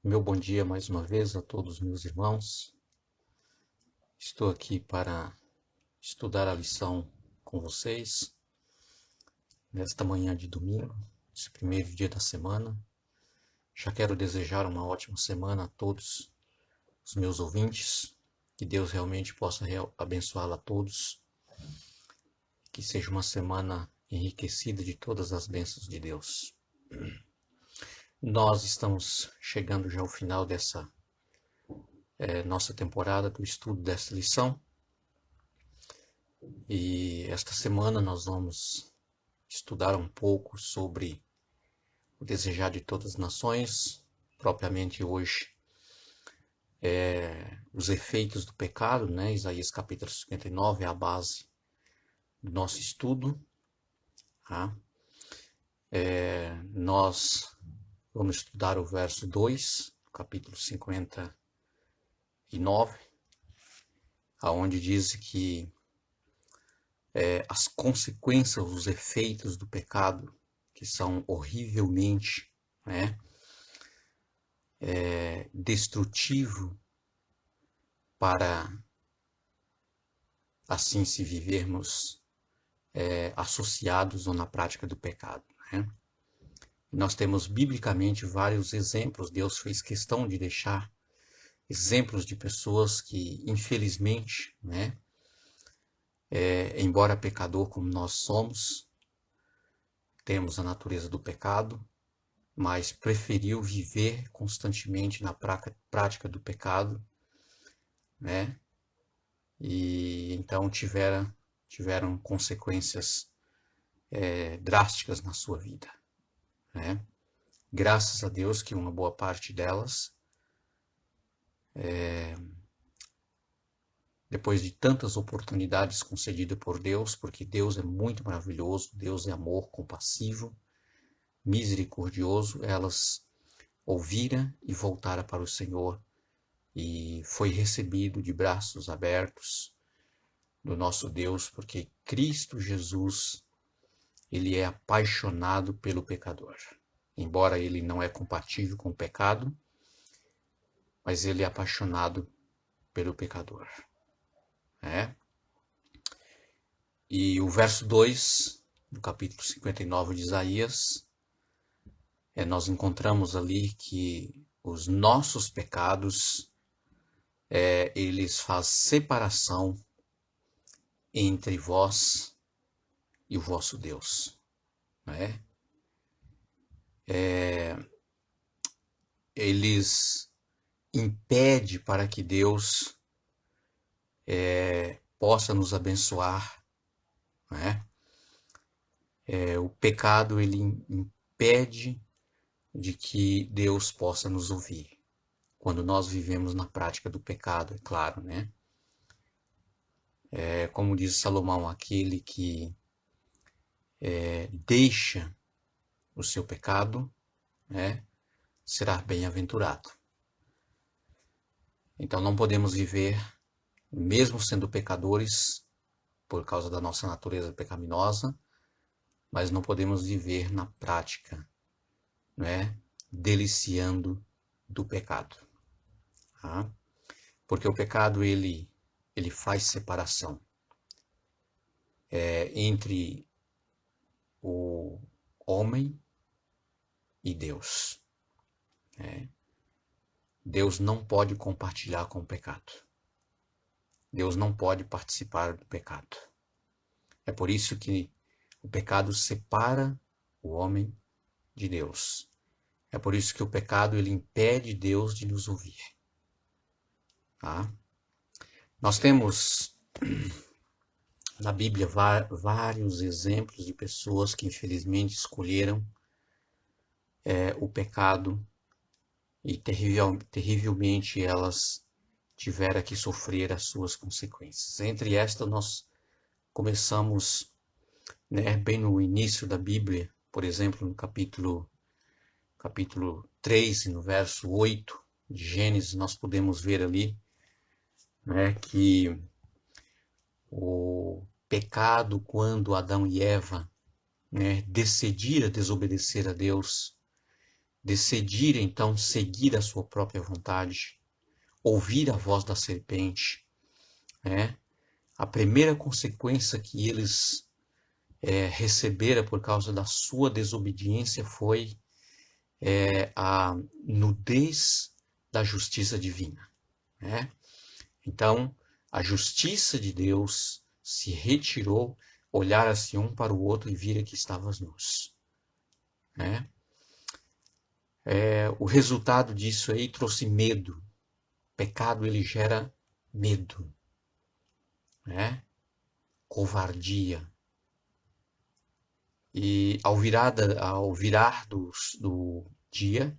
Meu bom dia mais uma vez a todos os meus irmãos. Estou aqui para estudar a lição com vocês nesta manhã de domingo, esse primeiro dia da semana. Já quero desejar uma ótima semana a todos os meus ouvintes, que Deus realmente possa abençoá-la a todos, que seja uma semana enriquecida de todas as bênçãos de Deus. Nós estamos chegando já ao final dessa nossa temporada do estudo dessa lição. E esta semana nós vamos estudar um pouco sobre o desejar de todas as nações, propriamente hoje, os efeitos do pecado, né? Isaías capítulo 59 é a base do nosso estudo. Tá? Nós vamos estudar o verso 2, capítulo 59, aonde diz que as consequências, os efeitos do pecado, que são horrivelmente, né, destrutivo para assim se vivermos associados ou na prática do pecado. Né? Nós temos biblicamente vários exemplos. Deus fez questão de deixar exemplos de pessoas que, infelizmente, né, embora pecador como nós somos, temos a natureza do pecado, mas preferiu viver constantemente na prática do pecado, né? E então tiveram consequências drásticas na sua vida, né? Graças a Deus que uma boa parte delas, depois de tantas oportunidades concedidas por Deus, porque Deus é muito maravilhoso, Deus é amor compassivo, misericordioso, elas ouviram e voltaram para o Senhor e foi recebido de braços abertos do nosso Deus, porque Cristo Jesus, ele é apaixonado pelo pecador. Embora ele não é compatível com o pecado, mas ele é apaixonado pelo pecador. Né? E o verso 2 do capítulo 59 de Isaías, nós encontramos ali que os nossos pecados, eles fazem separação entre vós e o vosso Deus. Né? Eles impedem para que Deus possa nos abençoar. Né? O pecado, ele impede de que Deus possa nos ouvir. Quando nós vivemos na prática do pecado, é claro, né? Como diz Salomão, aquele que deixa o seu pecado, né, será bem-aventurado. Então não podemos viver, mesmo sendo pecadores, por causa da nossa natureza pecaminosa, mas não podemos viver na prática, né, deliciando do pecado. Tá? Porque o pecado, ele faz separação entre o homem e Deus. Né? Deus não pode compartilhar com o pecado. Deus não pode participar do pecado. É por isso que o pecado separa o homem de Deus. É por isso que o pecado, ele impede Deus de nos ouvir. Tá? Nós temos na Bíblia vários exemplos de pessoas que infelizmente escolheram o pecado e terrivelmente elas tiveram que sofrer as suas consequências. Entre estas nós começamos, né, bem no início da Bíblia, por exemplo, no capítulo 3, no verso 8 de Gênesis, nós podemos ver ali, né, que o pecado, quando Adão e Eva, né, decidiram desobedecer a Deus decidir então seguir a sua própria vontade, ouvir a voz da serpente, né? A primeira consequência que eles receberam por causa da sua desobediência foi a nudez da justiça divina, né? Então, a justiça de Deus se retirou, olharam-se um para o outro e viram que estavam nus, né? O resultado disso aí trouxe medo. O pecado, ele gera medo, né? Covardia. E ao virar do dia,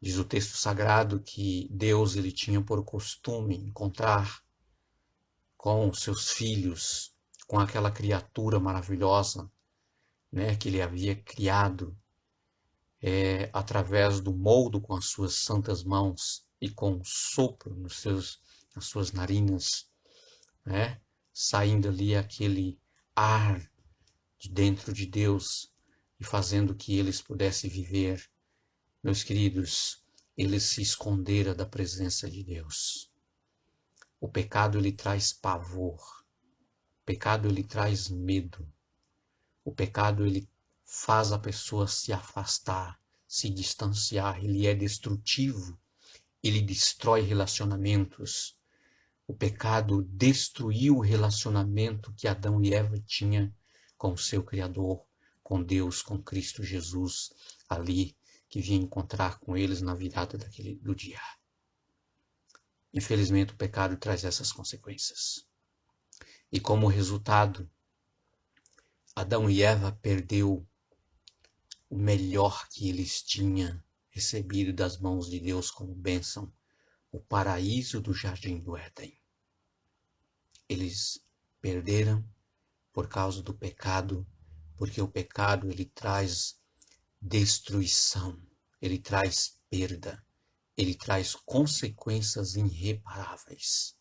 diz o texto sagrado que Deus ele tinha por costume encontrar com seus filhos, com aquela criatura maravilhosa, né, que ele havia criado através do moldo com as suas santas mãos e com um sopro nas suas narinas, né, saindo ali aquele ar de dentro de Deus e fazendo que eles pudessem viver. Meus queridos, eles se esconderam da presença de Deus. O pecado ele traz pavor. O pecado ele traz medo. O pecado ele faz a pessoa se afastar, se distanciar. Ele é destrutivo. Ele destrói relacionamentos. O pecado destruiu o relacionamento que Adão e Eva tinham com o seu Criador, com Deus, com Cristo Jesus, ali que vinha encontrar com eles na virada do dia. Infelizmente, o pecado traz essas consequências. E como resultado, Adão e Eva perdeu o melhor que eles tinham recebido das mãos de Deus como bênção, o paraíso do jardim do Éden. Eles perderam por causa do pecado, porque o pecado ele traz destruição, ele traz perda, ele traz consequências irreparáveis.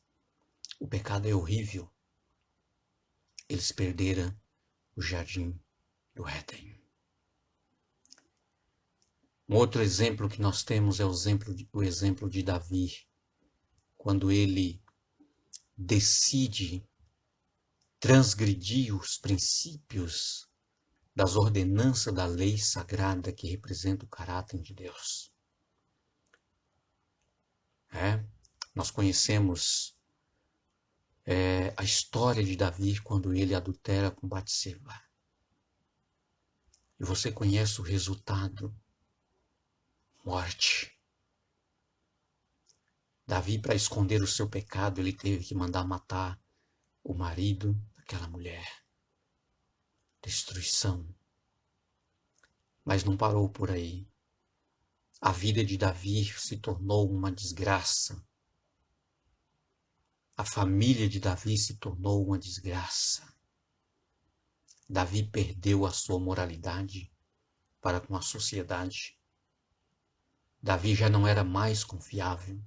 O pecado é horrível. Eles perderam o jardim do Éden. Um outro exemplo que nós temos é o exemplo de Davi, quando ele decide transgredir os princípios das ordenanças da lei sagrada que representa o caráter de Deus. Nós conhecemos a história de Davi quando ele adultera com Batseba. E você conhece o resultado: morte. Davi, para esconder o seu pecado, ele teve que mandar matar o marido daquela mulher. Destruição. Mas não parou por aí. A vida de Davi se tornou uma desgraça. A família de Davi se tornou uma desgraça. Davi perdeu a sua moralidade para com a sociedade. Davi já não era mais confiável.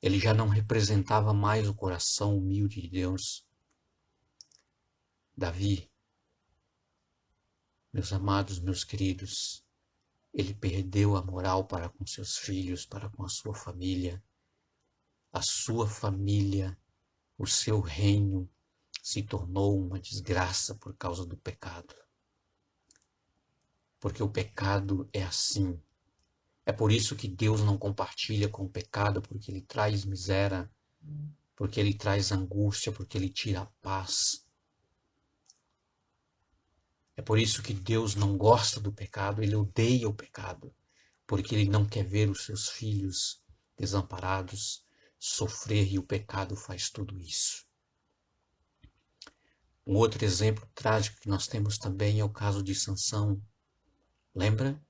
Ele já não representava mais o coração humilde de Deus. Davi, meus amados, meus queridos, ele perdeu a moral para com seus filhos, para com a sua família. A sua família, o seu reino, se tornou uma desgraça por causa do pecado. Porque o pecado é assim. É por isso que Deus não compartilha com o pecado, porque ele traz miséria, porque ele traz angústia, porque ele tira a paz. É por isso que Deus não gosta do pecado, ele odeia o pecado, porque ele não quer ver os seus filhos desamparados sofrer, e o pecado faz tudo isso. Um outro exemplo trágico que nós temos também é o caso de Sansão. Lembra?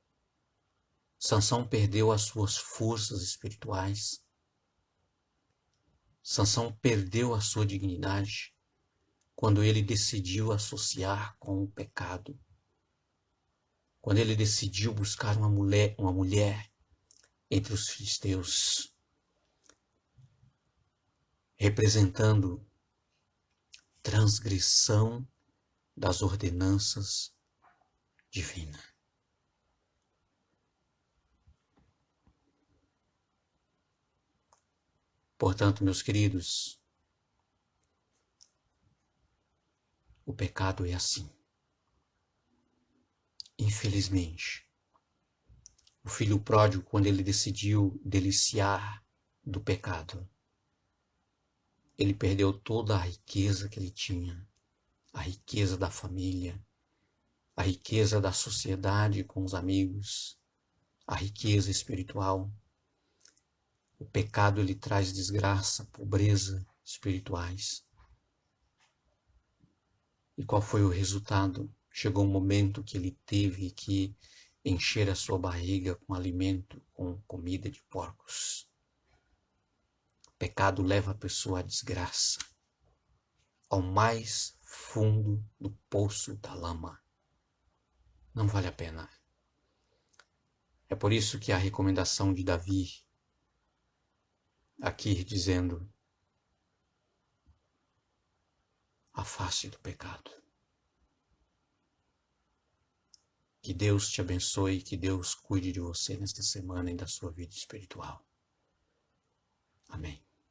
Sansão perdeu as suas forças espirituais. Sansão perdeu a sua dignidade quando ele decidiu associar com o pecado. Quando ele decidiu buscar uma mulher entre os filisteus, representando transgressão das ordenanças divinas. Portanto, meus queridos, o pecado é assim. Infelizmente, o filho pródigo, quando ele decidiu deliciar do pecado, ele perdeu toda a riqueza que ele tinha, a riqueza da família, a riqueza da sociedade com os amigos, a riqueza espiritual. O pecado ele traz desgraça, pobreza espirituais. E qual foi o resultado? Chegou um momento que ele teve que encher a sua barriga com alimento, com comida de porcos. O pecado leva a pessoa à desgraça, ao mais fundo do poço da lama. Não vale a pena. É por isso que a recomendação de Davi, aqui dizendo, afaste do pecado. Que Deus te abençoe, que Deus cuide de você nesta semana e da sua vida espiritual. Amém.